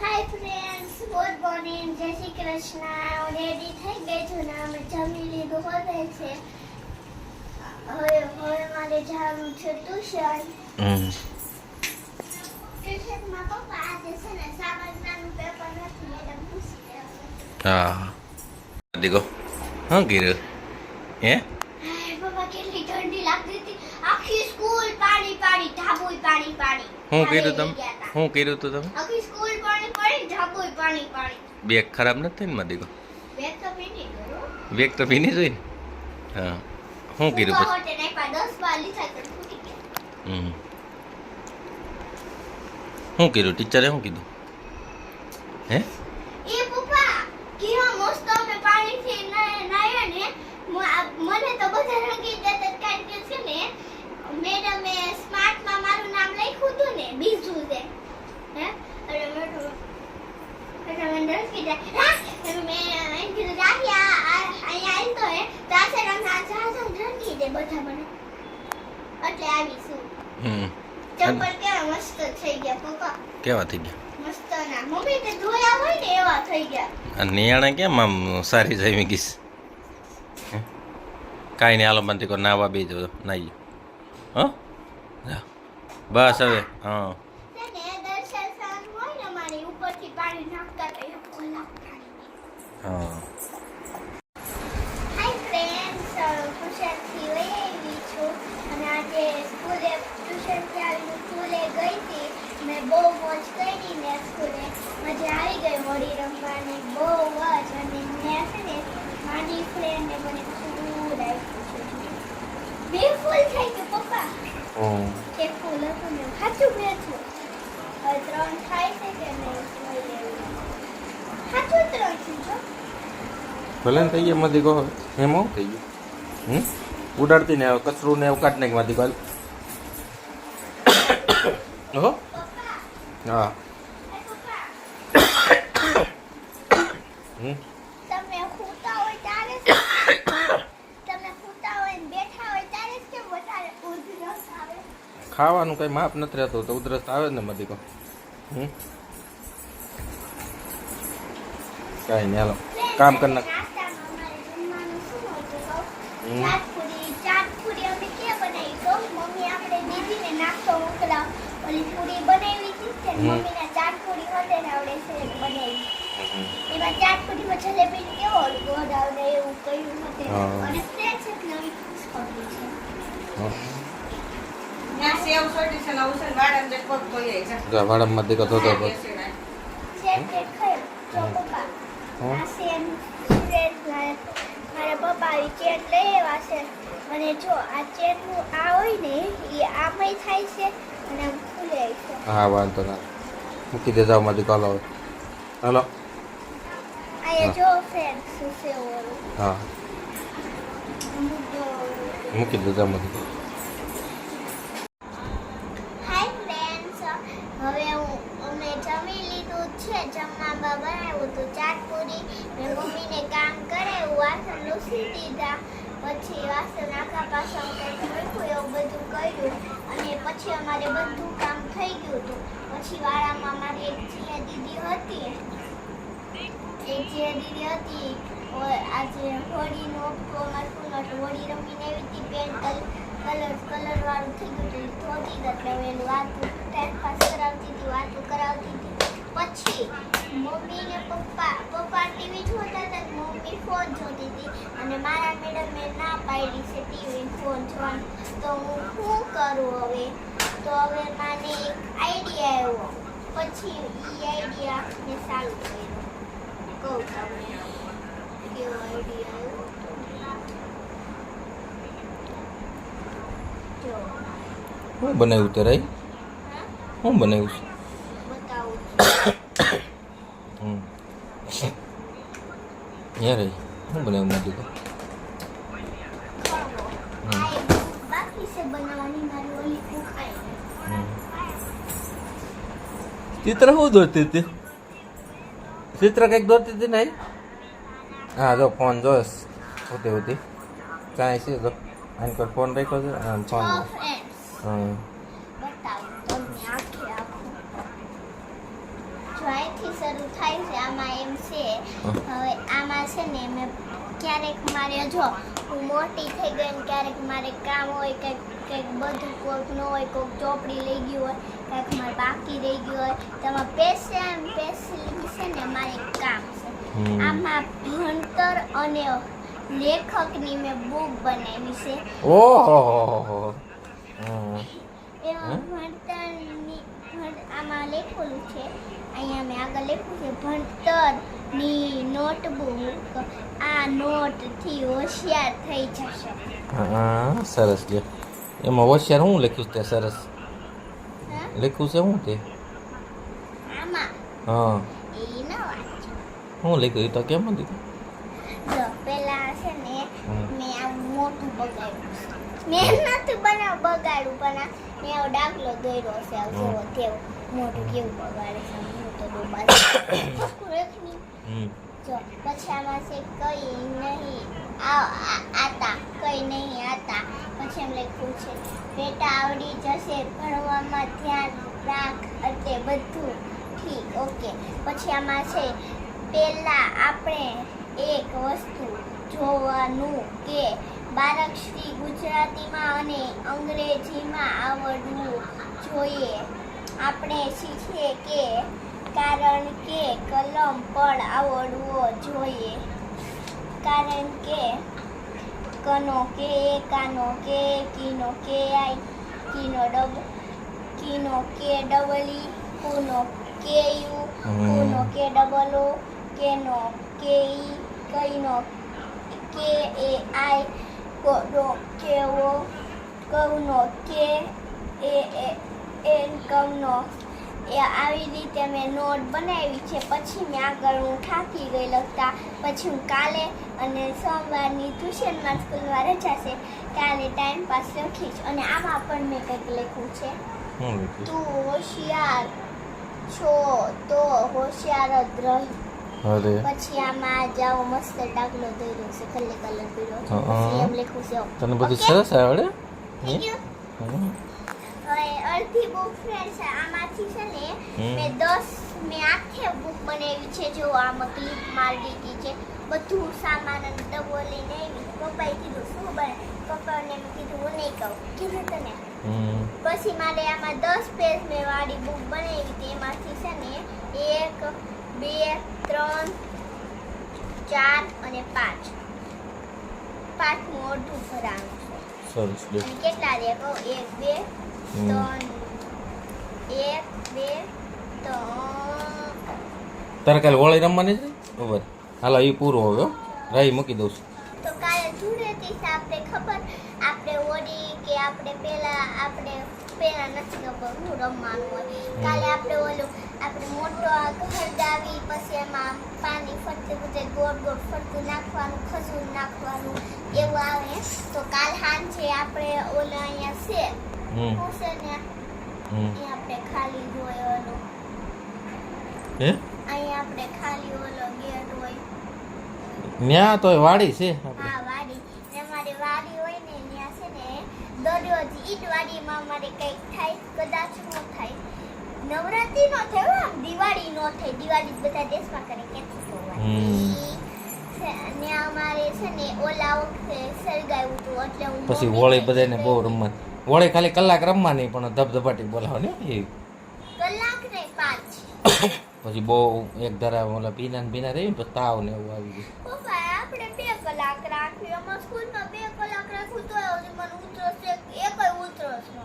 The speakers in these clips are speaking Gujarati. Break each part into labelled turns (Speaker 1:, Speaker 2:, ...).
Speaker 1: हाय फ्रेंड्स, गुड मॉर्निंग, जय श्री कृष्ण। रेडी થઈ ગઈ છું ને અમે જમી લીધું હોતે છે। હવે મારે જવાનું છે ટ્યુશન। ટ્યુશનમાં પપ્પા આજે છે ને સામાજ્ઞાનનું પેપર નથી, મેડમ પૂછી લેવા।
Speaker 2: હા દીકો હા ગીર હે
Speaker 1: પપ્પા કેટલી ઠંડી લાગતી હતી, આખી સ્કૂલ પાણી પાણી, ઢાબુય પાણી પાણી।
Speaker 2: હું કર્યું તમે હું કર્યું તું તમે
Speaker 1: આખી સ્કૂલ પાણી પાણી, ઢાબુય પાણી પાણી।
Speaker 2: બેગ ખરાબ નથી થઈ ને માં દીકો
Speaker 1: બેગ તો પીની ગયો,
Speaker 2: બેગ તો ભીની જોઈ ને હા હું કર્યું પછી
Speaker 1: હોટે નહીં પા 10 બાર લીધા તો ફૂટી ગયા।
Speaker 2: શું કર્યું ટીચરે શું કીધું હે
Speaker 1: એ પપ્પા કેવા મસ્ત અમે પાણીથી નાયા ને, મને તો બધા રંગી દેતા કારણ કે છે ને મેડમે સ્માર્ટમાં મારું નામ લખ્યું હતું ને બીજું છે હે, અરે મેડમ મને રંગી દે મેં કીધું રાહિયા અહીંયા આવી તો હે તાસે રંગી દે બધા મને, એટલે આવીશું। ચપ્પલ કેવા મસ્ત થઈ ગયા પપ્પા,
Speaker 2: કેવા થઈ ગયા
Speaker 1: મસ્ત ના મમ્મી તે ધોયા હોય ને એવા થઈ ગયા।
Speaker 2: આ નિયાણે કેમ આમ સારી જમી ગઈશ કાંઈ નહીં હાલો મને કોઈ નાવા બે જો નાઈ હા બસ હવે હા
Speaker 1: ને દર્શન સાંજ હોય ને મારી ઉપરથી પાણી નાખતા તો એ ખોલા
Speaker 2: હા
Speaker 1: હાય ફ્રેન્ડ્સ, ટ્યુશનથી વહી આવી છું અને આજે ટ્યુશનથી આવીને સ્કૂલે ગઈ હતી। મેં બહુ મોજ કરી ને સ્કૂલે, મજા આવી ગઈ હોળી રમવાની બહુ જ। અને મેં છે ને મારી ફ્રેન્ડને મને ફૂલ આપ્યું છે, બે ફૂલ થઈ ગયું પપ્પા। એક ફૂલ હતું ને સાચું બે છું, હવે 3 થાય છે કે નહીં સાચું 3 છે જો
Speaker 2: ભલે ને થઈ ગયા મધી કહો એમ હું થઈ ગયું ઉડાડતી ને કચરું ને એવું કાઢ નાખ મધી કહો હો હા
Speaker 1: તમે ખૂતા હોય ત્યારે તમે ખૂતા હોય ને બેઠા હોય ત્યારે જ કેમ વધારે ઉધરસ આવે?
Speaker 2: ખાવાનું કઈ માપ નથી રહેતું તો ઉધરસ આવે ને મધી કહો કાંઈ નહીં હાલો કામ કરી નાખ
Speaker 1: નાસ્તામાં અમારે જમવાનું શું હતું કહું? ચાટપુરી અમે ક્યાં બનાવી કહું? મમ્મી આપણે દીદીને નાસ્તો મોકલાવ, ઓલી પૂરી બનાવી હતી તે મમ્મીના ચાટપુરી હોતે ને આવડે છે બનાવી, એમાં ચાટપુરીમાં જલેબી કેવો ગોળ આવડે એવું કર્યું હતું અને ફ્રેન્ડ્સ એક નવી ખુશખબરી છે।
Speaker 2: વાડામાં દીકો થતો હતો
Speaker 1: સેમ કેક ખાયો જો પપ્પા, આ સેમ ફ્રેન્ડ મારા પપ્પા આવી ચેન લઈ આવ્યા છે અને જો આ ચેનનું આ હોય ને એ આમાંય થાય છે અને આમ ખુલે છે।
Speaker 2: હા વાંધો ના મૂકી દે જાવ મધી હાલો હાલો
Speaker 1: અહીંયા જો ફ્રેન્ડ શું છે ઓરું
Speaker 2: હા મૂકી દે જાવ મધી
Speaker 1: હાય ફ્રેન્ડ્સ, હવે અમે જમી લીધું છે, જમવામાં બનાવ્યું હતું ચાટપુરી, મેં મમ્મીને કામ કરાવ્યું, વાસણ લૂછી દીધા, પછી વાસણ આખા પાછા મૂક્યું એવું બધું કર્યું અને પછી અમારે બધું કામ થઈ ગયું હતું। પછી વાળામાં મારી એક જીયા દીદી હતી આજે હોળીનો હોળી રમીને આવી હતી, પેન્ટ કલર વાળું થઈ ગયું હતું, ધોતી એટલે એનું વાતું ટાઈમ પાસ કરાવતી હતી, વાતું કરાવતી હતી। પછી મમ્મી ને પપ્પા ટીવી જોતા હતા, મમ્મી ફોન જોતી હતી અને મારા મેડમે ના પાડી છે ટીવી ફોન જોવાનું, તો હું શું કરું હવે? તો હવે મને એક આઈડિયા આવ્યો, પછી એ આઈડિયા મેં ચાલુ કર્યો। કહું તમને કેવો આઈડિયા આવ્યો? જો
Speaker 2: શું બનાવ્યું તે રાઈ શું બનાવ્યું છે
Speaker 1: બતાવું
Speaker 2: યાર શું બનાવ્યું મધી કહો
Speaker 1: બાકી છે બનાવવાની મારી ઓલી ભૂખાઈ।
Speaker 2: ચિત્ર શું દોરતી હતી ચિત્ર કંઈક દોરતી હતી ને હા જો ફોન જોઈશ હોતી હોતી કાંઈ છે જો આની પર ફોન રાખ્યો છે ફોન
Speaker 1: ફ્રેન્ડ્સ બતાવું તમને આખે આખું જો અહીંથી શરૂ થાય છે આમાં એમ છે હવે આમાં છે ને મેં ક્યારેક મારે જો હું મોટી થઈ ગઈ ને ક્યારેક મારે કામ હોય કંઈક બધું કોઈક ન હોય કોઈક ચોપડી લઈ ગયું હોય કંઈક મારે બાકી રહી ગયું હોય તો આમાં પેન્સિલ છે ને મારે કામ છે આમાં ભણતર અને લેખકની મેં બુક બનાવી છે
Speaker 2: ઓહો
Speaker 1: એમાં ભણતરની આમાં લખેલું છે અહીંયા મેં આગળ લખ્યું છે ભણતરની નોટબુક આ નોટથી હોશિયાર થઈ જશે
Speaker 2: હા સરસ લે એમાં હોશિયાર હું લખ્યું તે સરસ લખ્યું છે હું તે
Speaker 1: આમાં
Speaker 2: હા
Speaker 1: એ ન વાંચો
Speaker 2: હું લખ્યું એ તો કેમ દીધું
Speaker 1: જો પેલા છે ને મેં આ મોટું બગાડ્યું મેં નથી બગાડ્યું પણ મેં આવો દાખલો દોર્યો છે આવ જેવો તેવો મોટું કેવું બગાડે છે હું તો બાજુ જો પછી આમાં છે કઈ નહીં આતા કઈ નહીં આતા પછી એમ લખ્યું છે બેટા આવડી જશે ભણવામાં ધ્યાન રાખ એટલે બધું ઠીક ઓકે પછી આમાં છે પહેલા આપણે એક વસ્તુ જોવાનું કે બાળકશ્રી ગુજરાતીમાં અને અંગ્રેજીમાં આવડવું જોઈએ આપણે શીખીએ કે કારણ કે કલમ પણ આવડવો જોઈએ કારણ કે કનો કે કાનો કે કીનો કે આઈ કીનો કે ડબલી કુનો કે યુ કુનો કે ડબલ ઓ કેનો કે ઈ કઈનો કે એ આઈ કોનો કે ઓ કવનો કે એ એન કવનો એ આવી રીતે મેં નોટ બનાવી છે પછી મેં આગળ હું થાકી ગઈ લખતા પછી હું કાલે અને સોમવારની ટ્યુશનમાં સ્કૂલમાં રજા છે કાલે ટાઈમ પાસ લખીશ અને આમાં પણ મેં કંઈક લખ્યું છે તું હોશિયાર છો તો હોશિયાર જ રહી
Speaker 2: અરે
Speaker 1: પછી આમાં જાઓ મસ્ત દાખલો દોર્યો છે કલર પીળો પછી એમ લખ્યું છે
Speaker 2: તને બધું સરસ આવડે
Speaker 1: થઈ ગયું હવે અડધી બુક ફ્રેન્ડ છે આમાંથી છે ને મેં આખે બુક બનાવી છે જો આમાં ક્લિપ મારી દીધી છે બધું સામાન અને ડબ્બો લઈને આવી પપ્પાએ કીધું શું બને પપ્પાને મેં કીધું હું નહીં કહું કીધું તને પછી મારે આમાં 10 પેજ મેં વાળી બુક બનાવી હતી એમાંથી છે ને 1 2 3 4 અને 5 પાંચમું અડધું ભરાણું છે
Speaker 2: સરસ લે
Speaker 1: અને કેટલા રે કહો 1 2 3 1 2 3
Speaker 2: તારે કાલે હોળી રમવાની છે બરાબર હાલો એ પૂરો હવે રાઈ મૂકી દઉં છું
Speaker 1: તો કાલે ધૂળેટી છે આપણે ખબર આપણે હોળી કે આપણે પેલા નથી ખબર હું રમવાનું હોય કાલે આપણે મોટો ઘર દાવી પછી એમાં પાણી ફરતે બધે ગોળ ફરતું નાખવાનું ખજૂર નાખવાનું એવું આવે તો કાલ સાંજે આપણે ઓલા અહીંયા છે શું છે ને અહીંયા આપણે ખાલી હોય ઓલો
Speaker 2: હે
Speaker 1: અહીંયા આપણે ખાલી ઓલો ગેટ હોય
Speaker 2: ન્યા તો વાડી છે
Speaker 1: હા વાડી અમારે વાડી હોય ને ત્યાં છે ને દરરોજ ઈદ વાડીમાં અમારે કંઈક થાય કદાચ ન થાય નવરાત્રી નો થાય આમ દિવાળી નો થાય દિવાળી બધા દેશમાં કરે ક્યાંથી જોવાની ને અમારે છે ને ઓલા વખતે સળગાવ્યું હતું એટલે હું
Speaker 2: પછી હોળી બધાને બહુ રમવા હોળી ખાલી કલાક રમવાની પણ ધબધબાટી બોલાવવાની એ
Speaker 1: કલાક ને 5
Speaker 2: પછી બહુ એક ધારા ઓલા પીના રહી પછી તાવ ને એવું આવી ગયું
Speaker 1: પપ્પા આપણે 2 કલાક રાખ્યું અમારા સ્કૂલમાં 2 કલાક રાખ્યું તો મને ઉતરસ એકય ઉતરસ ન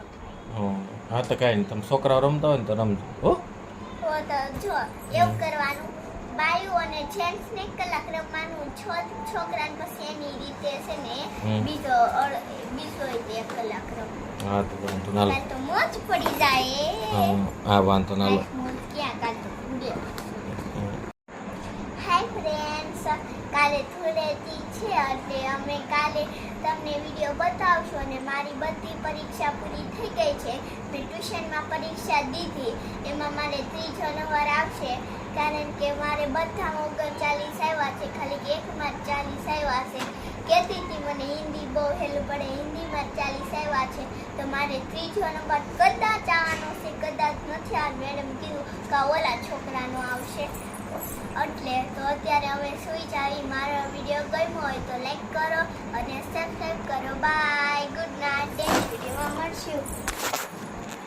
Speaker 2: હા તો કાંઈ નહીં તમે છોકરાઓ રમતા હોય ને તો રમજો હો
Speaker 1: તો જો એવું કરવાનું બાયું અને જેન્ટ્સ ને 1 કલાક રમવાનું છોકરાને પછી એની રીતે છે ને બીજો 1 કલાક રમવાનું
Speaker 2: હા તો વાંધો ના લો
Speaker 1: તો મોજ પડી જાય
Speaker 2: હા વાંધો ના લો
Speaker 1: ક્યાં કાઢતો હાય ફ્રેન્ડ્સ કાલે ધૂળેટી છે એટલે અમે કાલે તમને વિડીયો બતાવશું અને મારી બધી પરીક્ષા પૂરી થઈ ગઈ છે મેં ટ્યુશનમાં પરીક્ષા દીધી એમાં મારે 30 નંબર આવશે કારણ કે મારે બધામાં 39 આવ્યા છે ખાલી એકમાં 40 આવ્યા છે કહેતી હતી મને હિન્દી બહુ હેલું પડે હિન્દીમાં 40 આવ્યા છે તો મારે 30 નંબર કદાચ આવવાનો છે કદાચ નથી આ મેડમ કીધું કે ઓલા છોકરાનો અત્યારે અમે સુઈ જાવી. મારો વિડીયો ગમ્યો હોય તો લાઈક કરો અને સબસ્ક્રાઈબ કરો. બાય.